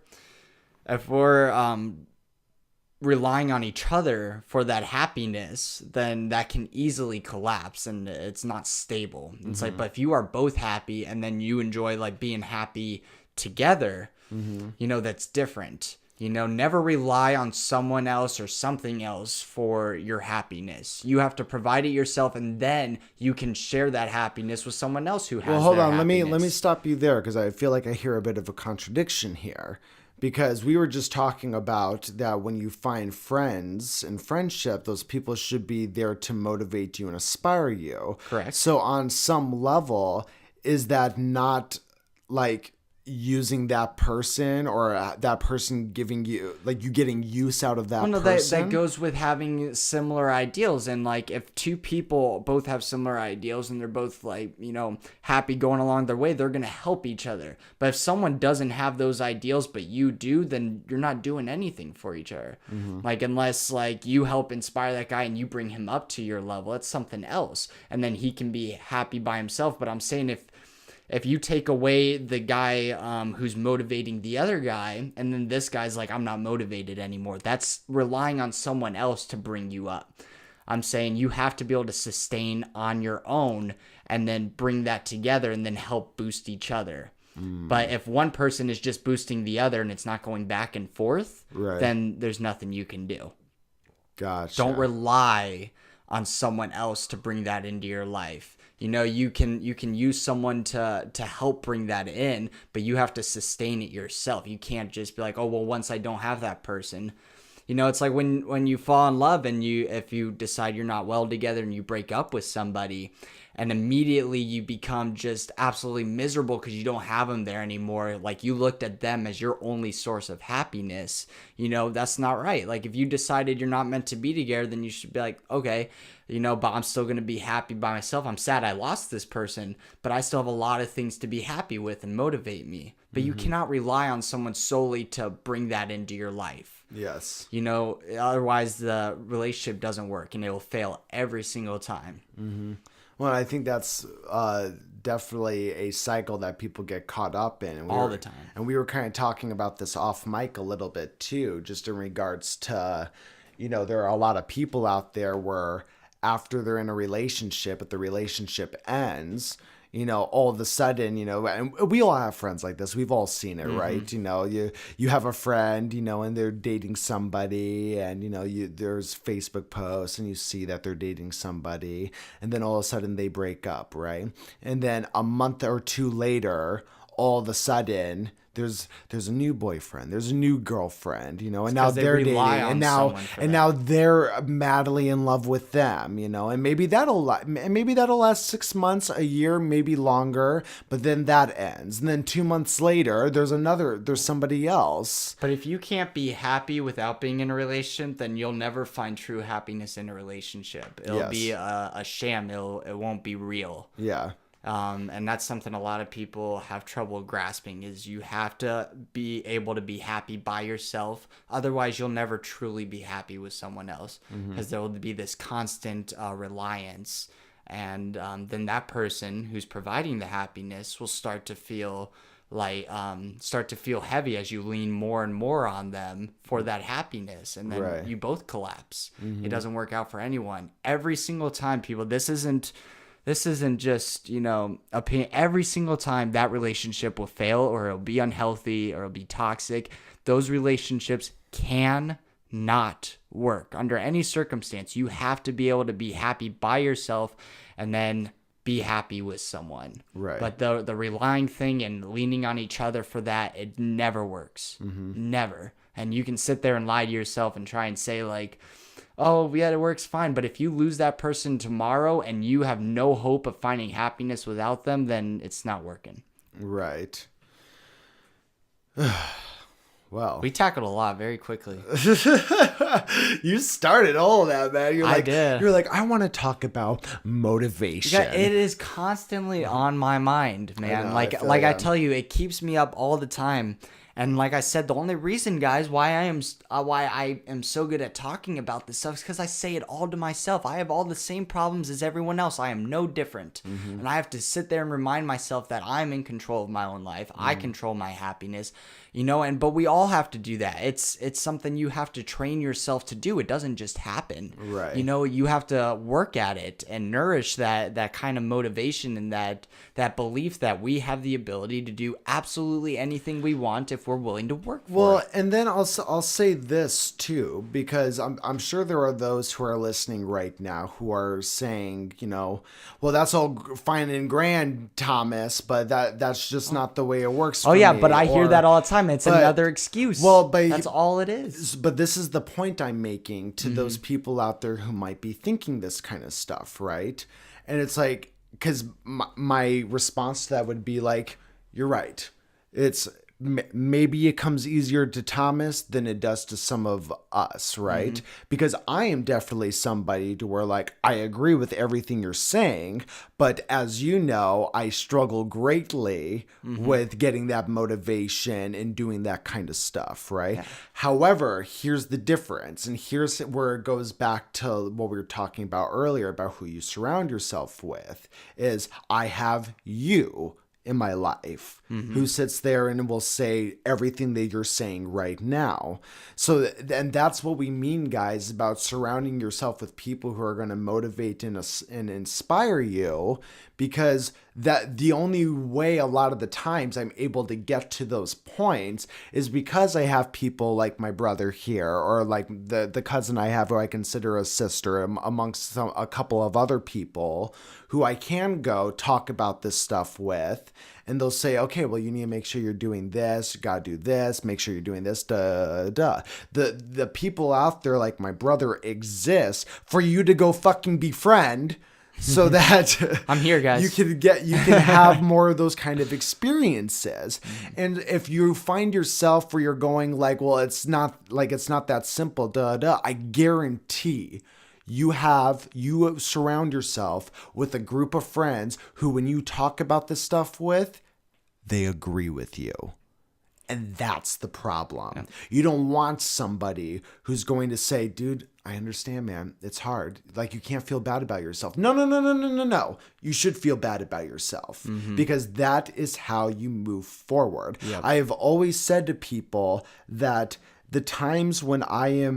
[SPEAKER 2] relying on each other for that happiness, then that can easily collapse and it's not stable. It's like, but if you are both happy and then you enjoy like being happy together, you know, that's different. You know, never rely on someone else or something else for your happiness. You have to provide it yourself, and then you can share that happiness with someone else who has.
[SPEAKER 1] Well, hold on.
[SPEAKER 2] Happiness.
[SPEAKER 1] Let me stop you there because I feel like I hear a bit of a contradiction here. Because we were just talking about that when you find friends and friendship, those people should be there to motivate you and inspire you.
[SPEAKER 2] Correct.
[SPEAKER 1] So on some level, is that not like using that person or that person giving you, like you getting use out of that person?
[SPEAKER 2] That goes with having similar ideals. And like if two people both have similar ideals and they're both like, you know, happy going along their way, they're going to help each other. But if someone doesn't have those ideals, but you do, then you're not doing anything for each other. Like, unless like you help inspire that guy and you bring him up to your level, it's something else. And then he can be happy by himself. But I'm saying if you take away the guy who's motivating the other guy, and then this guy's like, I'm not motivated anymore, that's relying on someone else to bring you up. I'm saying you have to be able to sustain on your own and then bring that together and then help boost each other. But if one person is just boosting the other and it's not going back and forth, then there's nothing you can do.
[SPEAKER 1] Gotcha.
[SPEAKER 2] Don't rely on someone else to bring that into your life. You know, you can use someone to help bring that in, but you have to sustain it yourself. You can't just be like, oh, well, once I don't have that person. You know, it's like when you fall in love and if you decide you're not well together and you break up with somebody and immediately you become just absolutely miserable because you don't have them there anymore. Like, you looked at them as your only source of happiness. You know, that's not right. Like, if you decided you're not meant to be together, then you should be like, okay, you know, but I'm still going to be happy by myself. I'm sad I lost this person, but I still have a lot of things to be happy with and motivate me. But you cannot rely on someone solely to bring that into your life.
[SPEAKER 1] Yes.
[SPEAKER 2] You know, otherwise the relationship doesn't work and it will fail every single time.
[SPEAKER 1] Well, I think that's definitely a cycle that people get caught up in. And
[SPEAKER 2] all the time.
[SPEAKER 1] And we were kind of talking about this off mic a little bit too, just in regards to, you know, there are a lot of people out there where after they're in a relationship, if the relationship ends, you know, all of a sudden, you know, and we all have friends like this. We've all seen it, right? You know, you have a friend, you know, and they're dating somebody, and, you know, there's Facebook posts and you see that they're dating somebody, and then all of a sudden they break up, right? And then a month or two later, all of a sudden there's a new boyfriend, there's a new girlfriend, you know, and now they're dating, and now they're madly in love with them, you know, and maybe that'll last 6 months, a year, maybe longer, but then that ends, and then 2 months later there's somebody else.
[SPEAKER 2] But if you can't be happy without being in a relationship, then you'll never find true happiness in a relationship. It'll be a sham. It won't be real.
[SPEAKER 1] Yeah.
[SPEAKER 2] And that's something a lot of people have trouble grasping, is you have to be able to be happy by yourself. Otherwise, you'll never truly be happy with someone else, because there will be this constant reliance. And then that person who's providing the happiness will start to feel heavy as you lean more and more on them for that happiness, and then you both collapse. It doesn't work out for anyone. Every single time, people, this isn't just, opinion. Every single time that relationship will fail, or it'll be unhealthy, or it'll be toxic. Those relationships can not work under any circumstance. You have to be able to be happy by yourself and then be happy with someone.
[SPEAKER 1] Right.
[SPEAKER 2] But the relying thing and leaning on each other for that, it never works. Never. And you can sit there and lie to yourself and try and say like, oh yeah, it works fine. But if you lose that person tomorrow and you have no hope of finding happiness without them, then it's not working.
[SPEAKER 1] Right. Well,
[SPEAKER 2] we tackled a lot very quickly.
[SPEAKER 1] You started all of that, man.
[SPEAKER 2] I did.
[SPEAKER 1] You're like, I want to talk about motivation.
[SPEAKER 2] Yeah, it is constantly on my mind, man. I tell you, it keeps me up all the time. And like I said, the only reason, guys, why I am so good at talking about this stuff is because I say it all to myself. I have all the same problems as everyone else. I am no different. And I have to sit there and remind myself that I'm in control of my own life. I control my happiness. But we all have to do that. It's something you have to train yourself to do. It doesn't just happen.
[SPEAKER 1] Right.
[SPEAKER 2] You have to work at it and nourish that kind of motivation and that belief that we have the ability to do absolutely anything we want if we're willing to work for it.
[SPEAKER 1] Well, and then I'll say this too, because I'm sure there are those who are listening right now who are saying, well, that's all fine and grand, Thomas, but that's just not the way it works for me.
[SPEAKER 2] But I hear that all the time. It's another excuse. Well, but that's all it is.
[SPEAKER 1] But this is the point I'm making to those people out there who might be thinking this kind of stuff, right? And it's like, because my response to that would be like, you're right. It's maybe it comes easier to Thomas than it does to some of us, right? Because I am definitely somebody to where like I agree with everything you're saying, but as you know, I struggle greatly with getting that motivation and doing that kind of stuff, right? Yeah. However, here's the difference, and here's where it goes back to what we were talking about earlier about who you surround yourself with, is I have you in my life who sits there and will say everything that you're saying right now. So, and that's what we mean, guys, about surrounding yourself with people who are going to motivate and inspire you, because that the only way a lot of the times I'm able to get to those points is because I have people like my brother here, or like the cousin I have who I consider a sister, amongst a couple of other people who I can go talk about this stuff with, and they'll say, okay, well, you need to make sure you're doing this, you gotta do this, make sure you're doing this, The people out there like my brother exist for you to go fucking befriend, so that
[SPEAKER 2] I'm here, guys.
[SPEAKER 1] You can have more of those kind of experiences. And if you find yourself where you're going like, well, it's not that simple, I guarantee you surround yourself with a group of friends who, when you talk about this stuff with, they agree with you. And that's the problem. Yeah. You don't want somebody who's going to say, dude, I understand, man. It's hard. Like, you can't feel bad about yourself. No. You should feel bad about yourself, because that is how you move forward. Yep. I have always said to people that the times when I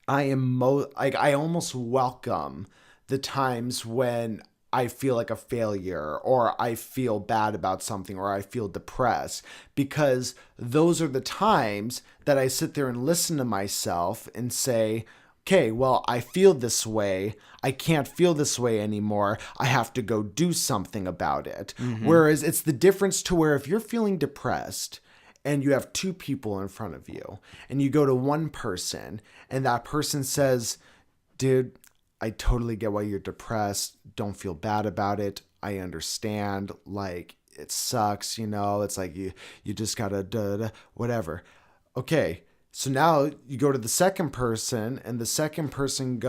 [SPEAKER 1] almost welcome the times when I feel like a failure, or I feel bad about something, or I feel depressed, because those are the times that I sit there and listen to myself and say, okay, well, I feel this way. I can't feel this way anymore. I have to go do something about it. Whereas it's the difference to where if you're feeling depressed and you have two people in front of you and you go to one person and that person says, dude, I totally get why you're depressed. Don't feel bad about it. I understand. Like, it sucks, it's like you just gotta whatever. Okay. So now you go to the second person and the second person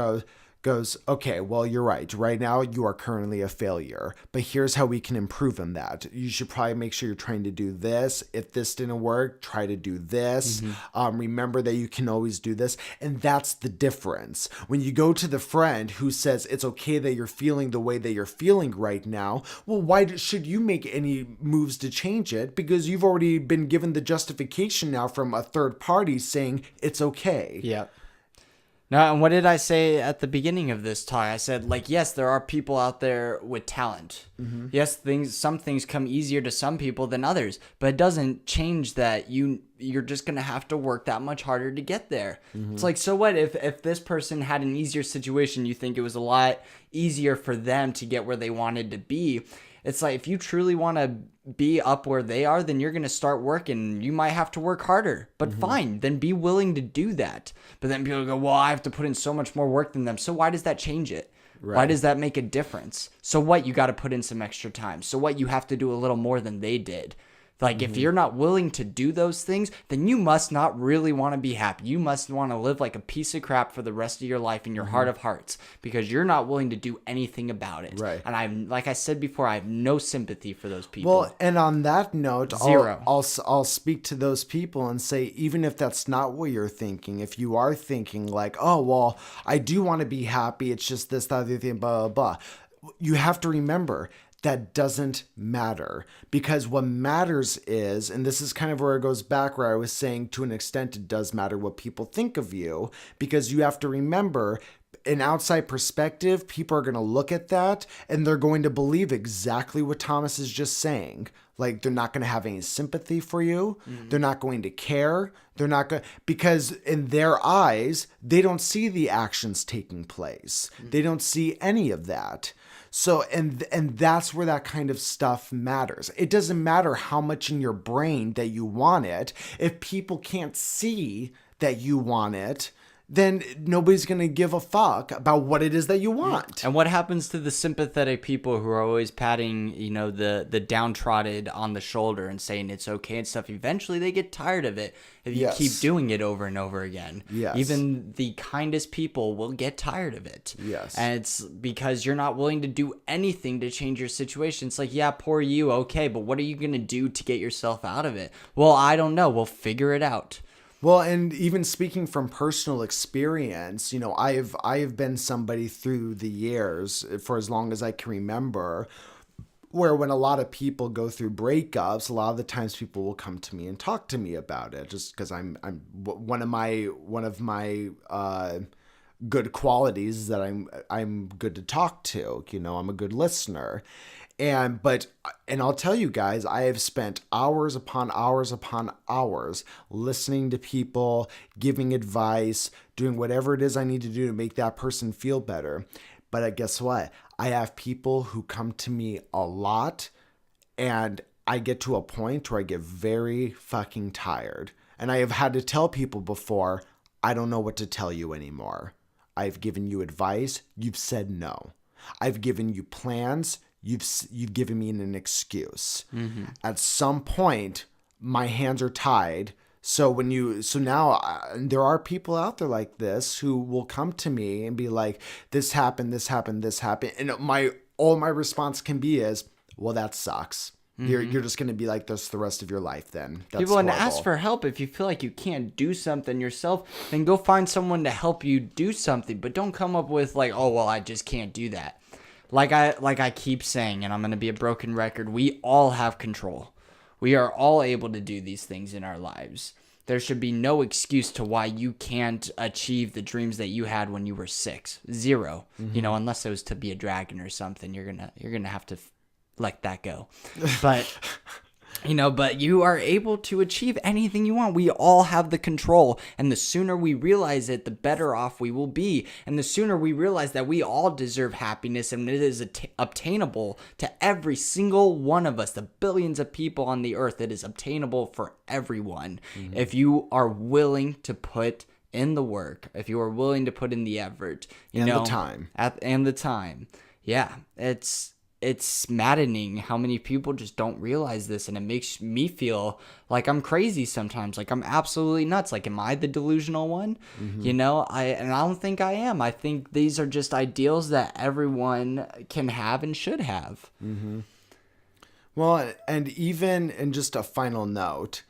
[SPEAKER 1] goes, okay, well, you're right. Right now, you are currently a failure, but here's how we can improve on that. You should probably make sure you're trying to do this. If this didn't work, try to do this. Remember that you can always do this. And that's the difference. When you go to the friend who says it's okay that you're feeling the way that you're feeling right now, well, why should you make any moves to change it? Because you've already been given the justification now from a third party saying it's okay.
[SPEAKER 2] Yeah. Now, and what did I say at the beginning of this talk? I said, like, yes, there are people out there with talent. Yes, some things come easier to some people than others, but it doesn't change that you're just gonna have to work that much harder to get there. It's like, so what if this person had an easier situation? You think it was a lot easier for them to get where they wanted to be? It's like, if you truly want to be up where they are, then you're going to start working. You might have to work harder, but fine, then be willing to do that. But then people go, well, I have to put in so much more work than them. So why does that change it? Right. Why does that make a difference? So what? You got to put in some extra time. So what? You have to do a little more than they did. Like, if you're not willing to do those things, then you must not really want to be happy. You must want to live like a piece of crap for the rest of your life in your heart of hearts, because you're not willing to do anything about it.
[SPEAKER 1] Right.
[SPEAKER 2] And like I said before, I have no sympathy for those people.
[SPEAKER 1] Well, and on that note,
[SPEAKER 2] Zero.
[SPEAKER 1] I'll speak to those people and say, even if that's not what you're thinking, if you are thinking like, oh, well, I do want to be happy, it's just this, that, the other thing, blah, blah, blah. You have to remember, that doesn't matter, because what matters is, and this is kind of where it goes back where I was saying to an extent it does matter what people think of you, because you have to remember, an outside perspective, people are going to look at that and they're going to believe exactly what Thomas is just saying. Like, they're not going to have any sympathy for you. They're not going to care. They're not going, because in their eyes, they don't see the actions taking place. They don't see any of that. So, and that's where that kind of stuff matters. It doesn't matter how much in your brain that you want it. If people can't see that you want it, then nobody's going to give a fuck about what it is that you want.
[SPEAKER 2] And what happens to the sympathetic people who are always patting, the downtrodden on the shoulder and saying it's okay and stuff? Eventually they get tired of it if you keep doing it over and over again.
[SPEAKER 1] Yes.
[SPEAKER 2] Even the kindest people will get tired of it.
[SPEAKER 1] Yes.
[SPEAKER 2] And it's because you're not willing to do anything to change your situation. It's like, yeah, poor you, okay, but what are you going to do to get yourself out of it? Well, I don't know. We'll figure it out.
[SPEAKER 1] Well, and even speaking from personal experience, I have been somebody through the years, for as long as I can remember, where when a lot of people go through breakups, a lot of the times people will come to me and talk to me about it, just because I'm one of my good qualities is that I'm good to talk to. I'm a good listener. And I'll tell you guys, I have spent hours upon hours upon hours listening to people, giving advice, doing whatever it is I need to do to make that person feel better. But guess what? I have people who come to me a lot, and I get to a point where I get very fucking tired. And I have had to tell people before, I don't know what to tell you anymore. I've given you advice. You've said no. I've given you plans. You've given me an excuse. At some point, my hands are tied. So now there are people out there like this who will come to me and be like, this happened, this happened, this happened. And all my response can be is, well, that sucks. You're just going to be like this the rest of your life then. That's
[SPEAKER 2] people, and
[SPEAKER 1] horrible.
[SPEAKER 2] ask for help. If you feel like you can't do something yourself, then go find someone to help you do something. But don't come up with like, oh, well, I just can't do that. Like I keep saying, and I'm going to be a broken record, we all have control. We are all able to do these things in our lives. There should be no excuse to why you can't achieve the dreams that you had when you were 6. Zero. Unless it was to be a dragon or something, you're gonna have to let that go. But but you are able to achieve anything you want. We all have the control, and the sooner we realize it, the better off we will be. And the sooner we realize that we all deserve happiness and it is obtainable to every single one of us, the billions of people on the earth, it is obtainable for everyone. If you are willing to put in the work, if you are willing to put in the effort,
[SPEAKER 1] the time.
[SPEAKER 2] and the time. Yeah, it's it's maddening how many people just don't realize this, and it makes me feel like I'm crazy sometimes, like I'm absolutely nuts. Like, am I the delusional one? You know, I don't think I am. I think these are just ideals that everyone can have and should have.
[SPEAKER 1] Well, and even in just a final note,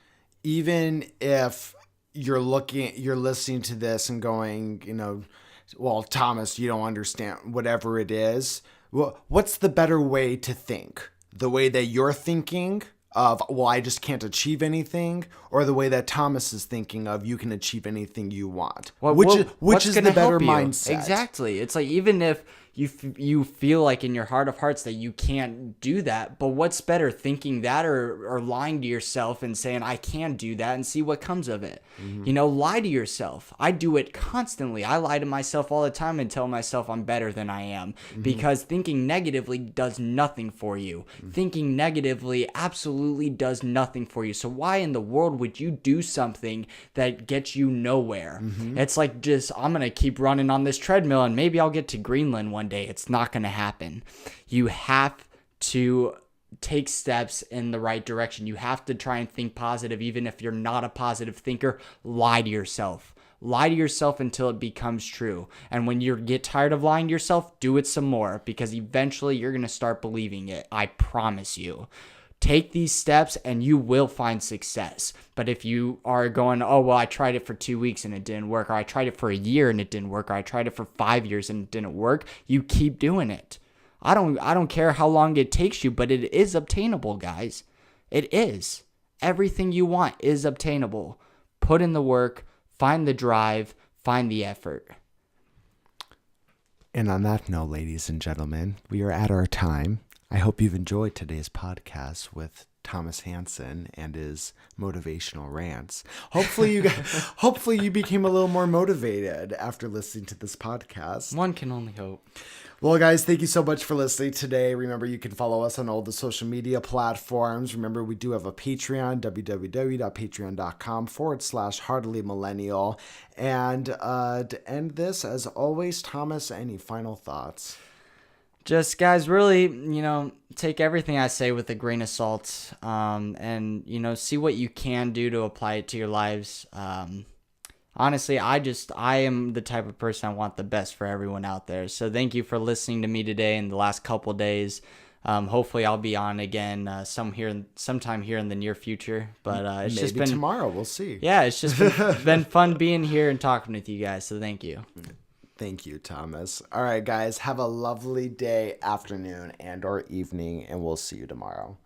[SPEAKER 1] even if you're listening to this and going, well, Thomas, you don't understand whatever it is. Well, what's the better way to think? The way that you're thinking of, well, I just can't achieve anything, or the way that Thomas is thinking of, you can achieve anything you want. Which is the better mindset?
[SPEAKER 2] Exactly. It's like, even if you feel like in your heart of hearts that you can't do that, but what's better, thinking that or lying to yourself and saying I can do that and see what comes of it? Lie to yourself. I do it constantly. I lie to myself all the time and tell myself I'm better than I am, because thinking negatively does nothing for you. Thinking negatively absolutely does nothing for you. So why in the world would you do something that gets you nowhere? It's like, just, I'm going to keep running on this treadmill and maybe I'll get to Greenland one day. It's not going to happen. You have to take steps in the right direction. You have to try and think positive, even if you're not a positive thinker. Lie to yourself. Lie to yourself until it becomes true. And when you get tired of lying to yourself, do it some more, because eventually you're going to start believing it. I promise you. Take these steps and you will find success. But if you are going, oh, well, I tried it for 2 weeks and it didn't work, or I tried it for a year and it didn't work, or I tried it for 5 years and it didn't work, you keep doing it. I don't care how long it takes you, but it is obtainable, guys. It is. Everything you want is obtainable. Put in the work, find the drive, find the effort.
[SPEAKER 1] And on that note, ladies and gentlemen, we are at our time. I hope you've enjoyed today's podcast with Thomas Hansen and his motivational rants. Hopefully you became a little more motivated after listening to this podcast.
[SPEAKER 2] One can only hope.
[SPEAKER 1] Well, guys, thank you so much for listening today. Remember, you can follow us on all the social media platforms. Remember, we do have a Patreon, www.patreon.com/Hardly Millennial. And to end this, as always, Thomas, any final thoughts?
[SPEAKER 2] Just, guys, really, take everything I say with a grain of salt, and, see what you can do to apply it to your lives. Honestly, I am the type of person I want the best for everyone out there. So thank you for listening to me today and the last couple days. Hopefully I'll be on again sometime here in the near future. But it's
[SPEAKER 1] Maybe
[SPEAKER 2] just been
[SPEAKER 1] tomorrow. We'll see.
[SPEAKER 2] Yeah, it's just been fun being here and talking with you guys. So thank you.
[SPEAKER 1] Thank you, Thomas. All right, guys, have a lovely day, afternoon, and or evening, and we'll see you tomorrow.